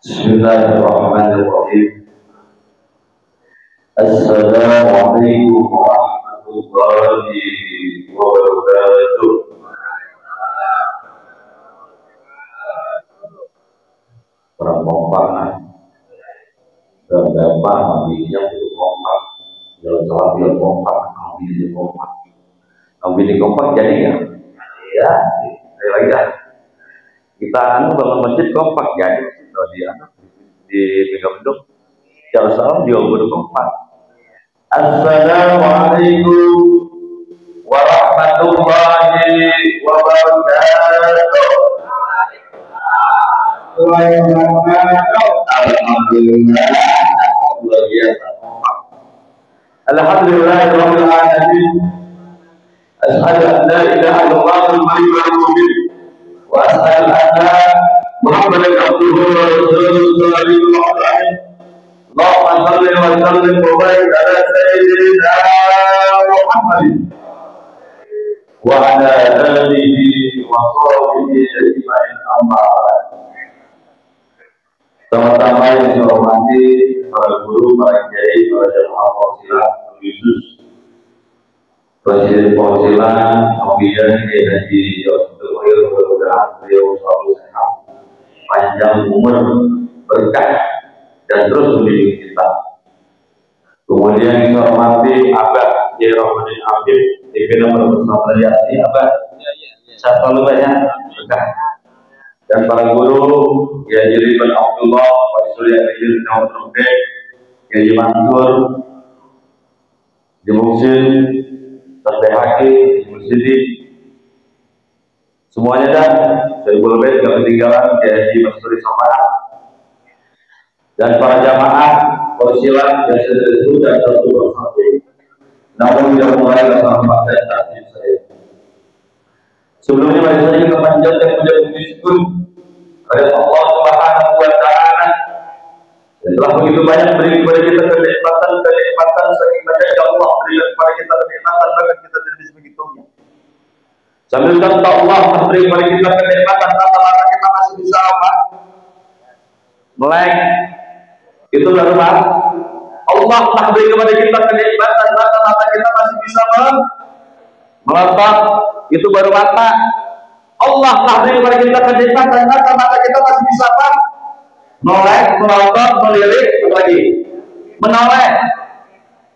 Bismillahirrahmanirrahim. Assalamualaikum warahmatullahi wabarakatuh. Orang kompak dan dapat ambilnya untuk kompak, jalan salah dia kompak, ambilnya kompak, ambilnya kompak jadi ya, lagi dah. Kita bangun masjid kompak jadi, kalau dia di Megabendung Jalan Salam juga berkompak. Assalamualaikum warahmatullahi wabarakatuh. Alhamdulillah, luar biasa. Alhamdulillahirabbil alamin. Asyhadu an la ilaha illallah al-malikul mubin wa asyhadu anna Muhammadan abduhu wa rasuluhu sallallahu alaihi Allahumma shalli wa sallim wa barik ala sayyidina Muhammad wa ala alihi wa sahbihi ajma'in amma ba'd. Teman-teman yang saya hormati, para guru, para kiai, para jamaah Fauzilah, khusus Presiden Fauzilah, Muhammadiyah Kiai Haji Yusuf mudah-mudahan beliau selalu sehat, panjang umur, berkah dan terus mendidik kita. Kemudian yang saya hormati Abah Kiai Rahmanuddin Habib, Dipina Perpustakaan Yasi, Abah satu banyak berkah. Dan para guru Kiai Ridwan Abdullah, Pak Surya Abidin Nawat Rumpek, Kiai Mansur, Jemuksin, Tasbihaki, Mursidi, semuanya dah. Saya boleh tidak ketinggalan Kiai Haji Masuri Samara dan para jamaah Fauzilah yang sudah disebut dan satu persatu. Namun tidak mulai bersama dan takdir saya. Sebelumnya mari saya kita panjatkan puja puji syukur kepada Allah Subhanahu wa taala yang telah begitu banyak beri kepada kita kenikmatan saking banyaknya Allah berikan kepada kita kenikmatan bahkan kita tidak bisa menghitungnya. Sambil kata Allah memberi kepada kita kenikmatan rata-rata kita masih bisa apa? Melek. Itu baru apa? Allah telah beri kepada kita kenikmatan rata-rata kita masih bisa melotot. Itu baru mata. Allah telah beri kepada kita kenikmatan rata-rata kita masih bisa apa? Melek, melotot, melirik, lagi menoleh,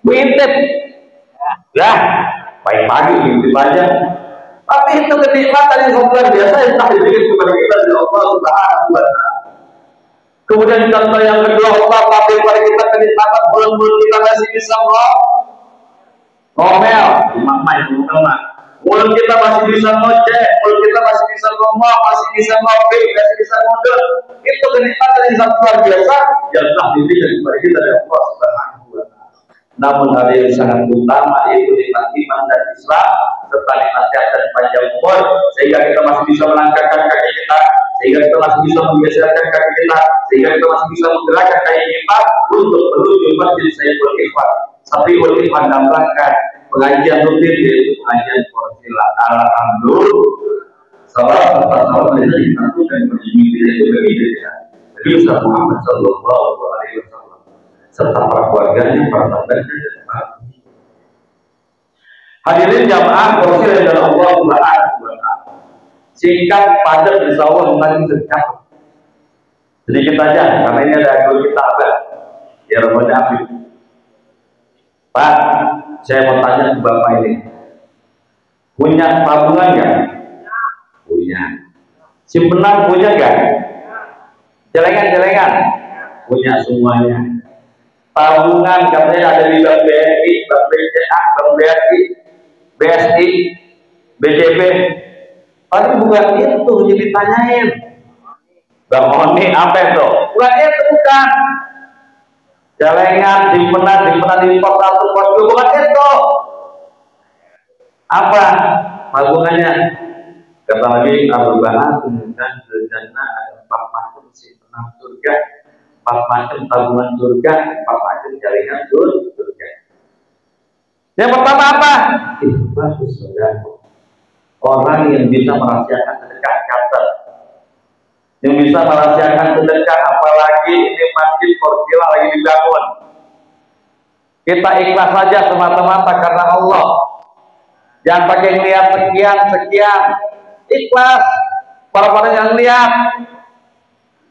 mengintip. Ya, pagi-pagi mengintip aja. Tapi itu kenikmatan yang luar biasa yang telah diberikan kepada kita dari Allah Subhanahu wa taala. Kemudian contoh yang kedua, Allah telah beri kepada kita kenikmatan mulut kita masih bisa ngomel, mulut kita masih bisa ngoceh, mulut kita masih bisa ngomong, masih bisa ngopi, masih bisa ngode. Itu kenikmatan yang sangat luar biasa yang telah diberikan kepada kita dari Allah Subhanahu wa taala. Namun ada yang sangat utama yaitu nikmat iman dan Islam serta nikmat sehat dan panjang umur sehingga kita masih bisa melangkahkan kaki kita, sehingga kita masih bisa menggeserkan kaki kita, sehingga kita masih bisa menggerakkan kaki kita untuk menuju masjid Sayyidul Ikhwan. Sayyidul Ikhwan dalam rangka pengajian rutin yaitu pengajian Fauzilah. Alhamdulillah. Salam dari satu dan berjumpa itu begitu ya. Nabi Muhammad Sallallahu Alaihi Wasallam serta para keluarganya, para sahabatnya dan para hadirin jamaah Fauzilah dari Allah Subhanahu wa taala. Singkat, padat, insyaallah mungkin sedikit. Sedikit aja, karena ini ada guru kita Abah ya Rahmanuddin Habib. Pak, saya mau tanya ke Bapak ini, punya tabungan nggak? Punya. Simpenan punya nggak? Celengan punya semuanya. Tabungan katanya ada di Bank BRI, Bank BCA, Bank BRI, BSI, BCB. Tapi bukan itu yang ditanyain. Bang Oni apa itu? Bukan itu, bukan. Celengan, dipenan di pos 1, pos 2, bukan itu. Apa tabungannya? Kata Nabi, arba'ah dan rencana ada 4 macam simpenan surga, 4 macam tabungan surga, 4 macam jaringan surga. Yang pertama apa? Ikhlas saudara. Orang yang bisa merahasiakan sedekah, catat. Yang bisa merahasiakan sedekah, apalagi ini masjid Korjila lagi dibangun. Kita ikhlas saja semata-mata karena Allah. Jangan pakai niat sekian. Ikhlas. Para-para yang lihat.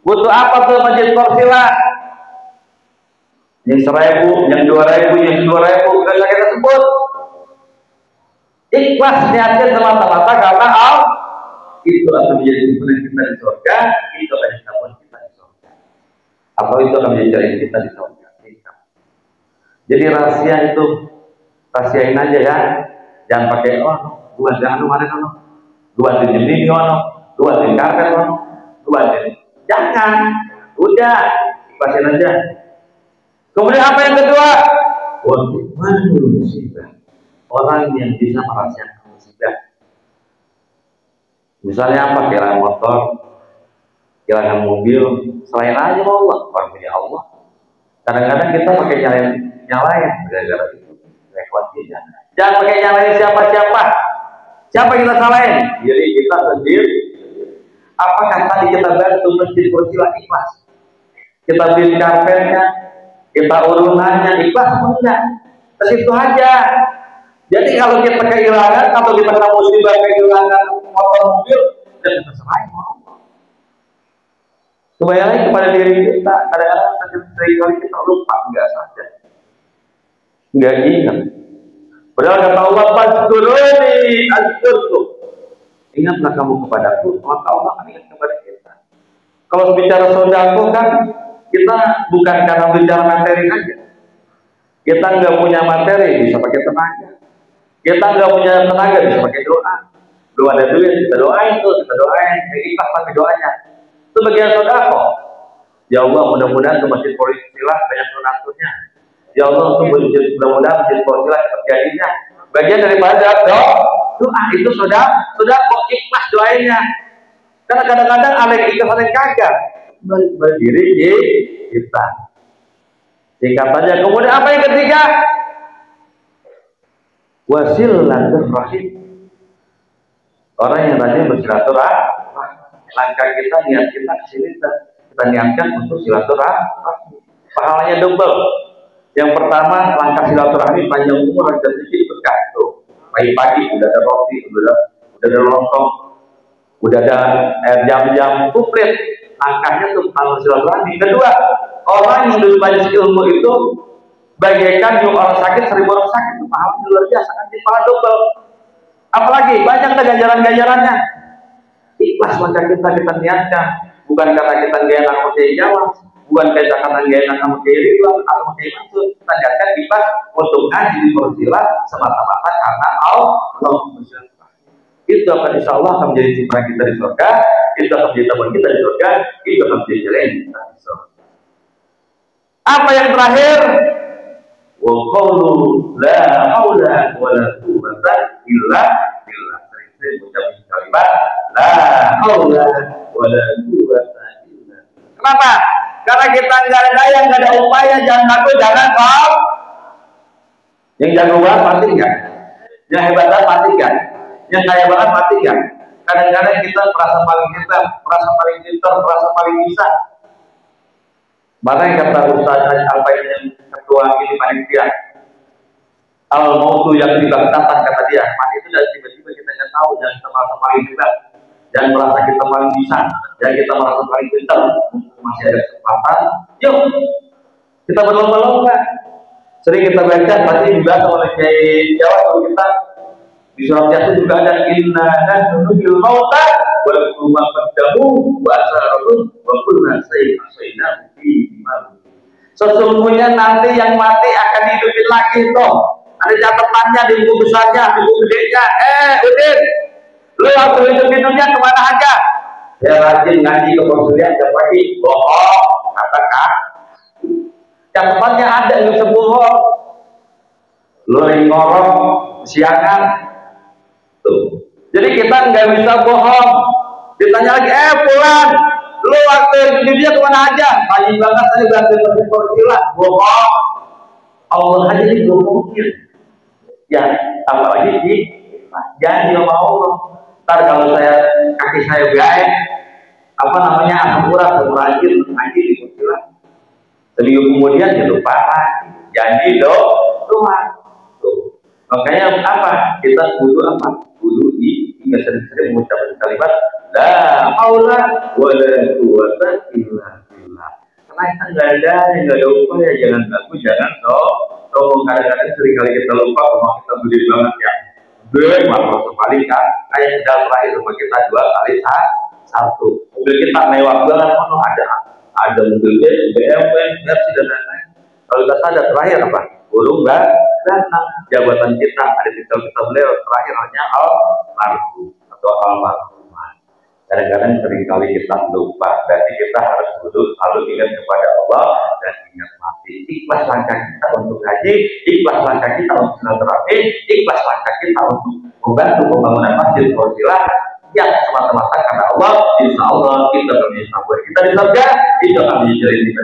Butuh apa tuh masjid Korjila? Yang 1.000, yang 2.000, yang 2.000, udah kita sebut. Ikhlas niatnya semata-mata karena Allah. Itu akan menjadi simpulan kita di surga, itu akan menjadi kita di surga. Atau itu akan menjadi jalan kita di surga. Jadi rahasia itu rahasiain aja ya. Jangan pakai gua jangan mana kan, gua ini gua karpet gua jangan. Udah, ikhlasin aja. Kemudian apa yang kedua? Musibah. Orang yang bisa merahasiakan musibah. Misalnya apa? Kehilangan motor, kehilangan mobil, selain aja Allah, orang punya Allah. Kadang-kadang kita pakai nyalain gara-gara itu, repot dia. Jangan pakai nyalain siapa-siapa. Siapa kita salahin? Diri kita sendiri. Apakah tadi kita bantu masjid Korjila ikhlas? Kita beli karpetnya, kita urunannya ikhlas enggak? Tersitu aja. Jadi kalau kita kehilangan atau kita kena musibah kehilangan motor mobil, dan kita serahin Allah. Kembali lagi kepada diri kita. Kadang-kadang seringkali kita lupa, enggak sadar, enggak ingat. Padahal kata Allah, "Fadkuruni azkurkum." Ingatlah kamu kepadaku, maka Allah akan ingat kepada kita. Kalau bicara sodako kan, kita bukan karena bicara materi aja. Kita nggak punya materi, bisa pakai tenaga. Kita nggak punya tenaga, bisa pakai doa. Belum ada duit, kita doain tuh, kita doain. Ikhlas tapi doanya. Itu bagian sodako. Ya Allah, mudah-mudahan ke masjid Korjila banyak donaturnya. Ya Allah, untuk mudah-mudahan masjid Korjila terjadinya. Bagian daripada doa itu sodako ikhlas doanya. Karena kadang-kadang ada yang ikhlas, ada yang kagak. Berdiri kita. Singkat saja. Kemudian apa yang ketiga? Wasilaturrahim. Orang yang rajin bersilaturahim. Langkah kita, niat kita ke sini kita niatkan untuk silaturahim. Pahalanya double. Yang pertama, langkah silaturahim panjang umur dan rezeki berkah tuh. Pagi-pagi udah ada roti, udah ada lontong, udah ada jam-jam komplit. Angkanya tuh pahala silaturahmi. Kedua, orang yang lebih banyak ilmu itu bagaikan orang sakit 1000 orang sakit, itu pahalanya luar biasa, kan pahala double. Apalagi banyak ganjaran-ganjarannya. Ikhlas maka kita niatkan, bukan karena kita gak enak pakai jawab, bukan karena gak enak pakai Ridwan atau pakai Mansur. Kita niatkan ikhlas untuk ngaji di Korjila semata-mata karena Allah. Itu akan insya Allah akan menjadi simpan kita di surga, itu akan menjadi teman kita di surga, itu akan menjadi jalan kita di surga. Apa yang terakhir? Wa qawlu la haula wa la quwwata illa billah. Sering mengucapkan kalimat la haula wa la quwwata illa billah. Kenapa? Karena kita nggak ada daya, nggak ada upaya, jangan takut, jangan kau. Yang jago banget mati nggak? Yang hebat banget mati nggak? Yang kaya banget mati nggak? Kadang-kadang kita merasa paling hebat, merasa paling pintar, merasa paling bisa. Mana yang kata Ustaz Al-Faid yang ketua ini panitia, al-mautu yang dibangtakan, kata dia, mati itu dan tiba-tiba kita nggak tahu, jangan kita merasa paling hebat, jangan merasa kita paling bisa, jangan kita merasa paling pintar. Masih ada kesempatan, yuk kita berlomba-lomba. Sering kita baca, tadi dibahas oleh Kiai Jawa, kalau kita di surat Yasin juga ada inna nahnu nuhyil mauta wa naktubu ma qaddamu wa atharahum wa kullu shay'in fi imam. Sesungguhnya nanti yang mati akan dihidupin lagi toh. Ada catatannya di buku besarnya, di buku gedenya. Udin, Lu waktu hidup di dunia kemana aja? Saya rajin ngaji ke konsulian tiap pagi. Bohong, katakan. Yang tempatnya ada yang bisa bohong. Lu lagi ngorong siangan. Tuh. Jadi kita nggak bisa bohong. Ditanya lagi, pulang. Lu waktu hidup di dunia kemana aja? Pagi banget saya berarti pergi konsulian. Bohong. Allah aja dibohongin. Ya, apalagi di janji sama Allah. Ntar kalau kaki saya baik, apa namanya, asam urat, rajin ngaji di kuntilan. Seminggu kemudian dia lupa, janji Tuhan. Makanya apa? Kita butuh apa? Butuh hingga sering-sering mengucapkan kalimat la haula wala quwwata illa billah. Karena kita nggak ada upaya, jangan bagus, jangan kadang-kadang sering kali kita lupa, rumah kita gede banget ya. Makro sekali kan, kayak sedang terakhir rumah kita 2 kali 1. Mobil kita mewah banget, ada mobil BMW, Mercy dan lain-lain. Kalau kita sadar terakhir apa? Burung datang, jabatan kita ada di kita beliau terakhir hanya almarhum atau almarhumah. Kadang-kadang sering kali kita lupa, berarti kita harus selalu ingat kepada Allah dan ingat mati. Ikhlas langkah kita untuk haji, ikhlas langkah kita untuk silaturahmi, ikhlas langkah kita untuk membantu pembangunan masjid Fauzilah yang semata-mata karena Allah. Insya Allah kita bermimpi kita di surga, itu akan menjadi kita.